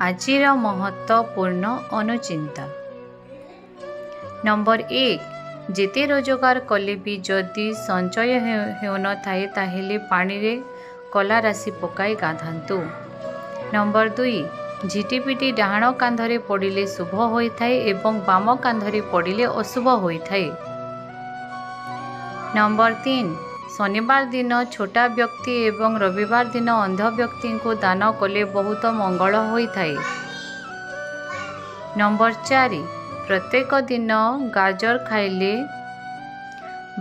आजिर महत्वपूर्ण अनुचिंता। नंबर 1 जेते रोजगार कले भी जदि संचय होन थाए ताहेले पानी रे कला राशि पकाई गाधांतु। नंबर 2 झिटिपिटी डाहाण कांधरे पड़िले शुभ होइथाए एवं बाम कांधरे पड़िले अशुभ होइथाए। नंबर 3 शनिवार दिन छोटा व्यक्ति एवं रविवार दिन अंध व्यक्ति को दान कले बहुत मंगल होइथाए। नंबर 4 प्रत्येक दिन गाजर खाइले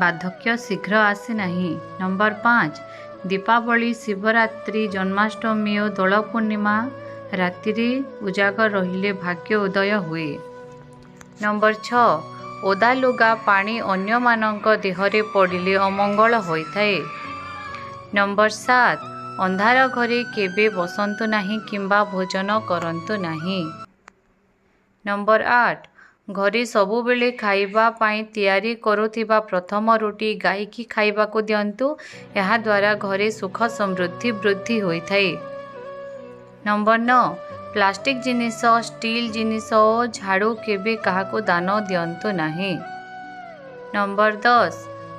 बार्धक्य शीघ्र आसे नहीं। नंबर 5 दीपावली शिवरात्रि जन्माष्टमी और दोल पूर्णिमा राति उजागर रहिले भाग्य उदय हुए। नंबर 6 ओदा लुगा पानी अन्य मानक देहरे पड़िले अमंगल होइथाए। नंबर 7 अंधार घरे केबे बसंतु नाही किंबा भोजन करंतु नाही। नंबर 8 घरे सबुबेले खाइबा पाई तैयारी करुथिबा प्रथम रोटी गाई की खाइबा को दियंतु। यहा द्वारा घरे सुख समृद्धि वृद्धि होइथाए। नंबर 9 प्लास्टिक जिनिस स्टील जिनिस और झाड़ू केबे काहाको दान दियंतु नाही। नंबर 10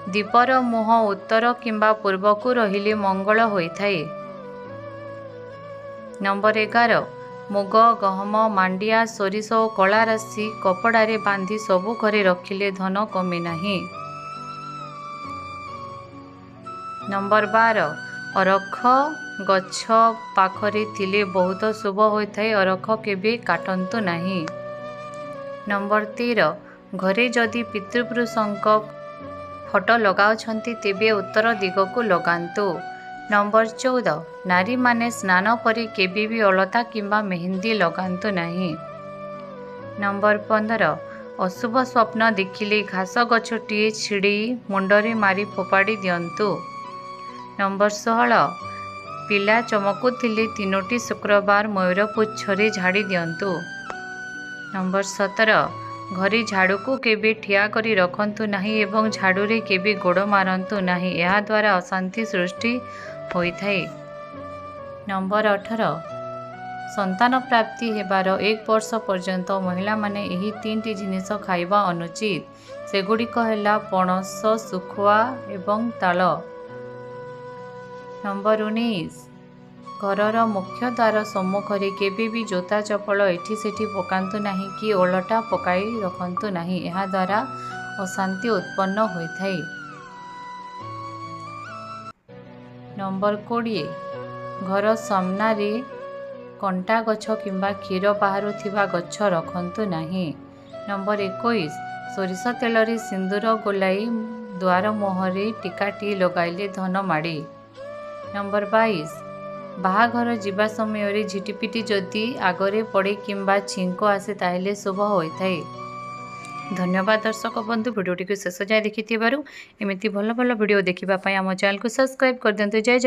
दीपर मुह उत्तर किंबा पूर्व को रहिले मंगल होइथाए। नंबर 11 मुग गहम मांडिया सोरिष और कला राशि कपड़ारे बांधी सबु घरे रखिले धन कमे नाही। नंबर 12 अरख गछ पाखरे थिले बहुत शुभ होइथाए। अरख केबे काटंतु नाही। नंबर 13 घरे जदि पितृपुरुषंक फोटो लगाउछंती तेबे उत्तर दिग को लगांतु। नंबर 14 नारी माने स्नान परी केबे भी अलता किंबा मेहंदी लगांतु नाही। नंबर 15 अशुभ स्वप्न देखिले घास गछटी छिड़ी मुंडरे मारी फोपाड़ी दियंतु। नंबर 16 पिला चमकुथिले 3टी शुक्रवार मयूर पुच्छरे झाड़ी दियंतु। नंबर 17 घरे झाड़ू को केबे ठिया करी रखंतु नाही एवं झाड़ू रे केबे गोड़ मारंतु नाही। यहा द्वारा अशांति सृष्टि होइथाए। नंबर 18 संतान प्राप्ति हेबार 1 वर्ष पर्यंत महिला माने एही 3टी जिनिस खाइबा अनुचित। सेगुड़िक हेला पणस सुखुआ एवं ताल। नंबर 19 घरर मुख्य द्वार सम्मुखरे केबे भी जोता चपल एठी सेठी पकांतु नाही कि ओलटा पकाई रखंतु नाही। यहा द्वारा अशांति उत्पन्न होइथाए। नंबर 20 घर सामनारे कंटा गछ किंबा क्षीर बाहरु थिबा गछ रखंतु नाही। नंबर 21 सोरिष तेल रे सिंदूर गोलाई द्वार मुहरे टीकाटी लगाइले धन माड़े। नंबर 22 बाहाघर जीवा समय रे झिटिपिटी जदि आगरे पड़े किंबा छिंको आसे ताहेले शुभ होइथाए। धन्यवाद दर्शक बंधु भिडियोटी को शेष जाए देखि एमती भल भल भिडियो देखिबा पई आम चैनल को सब्सक्राइब कर दियंतु। जय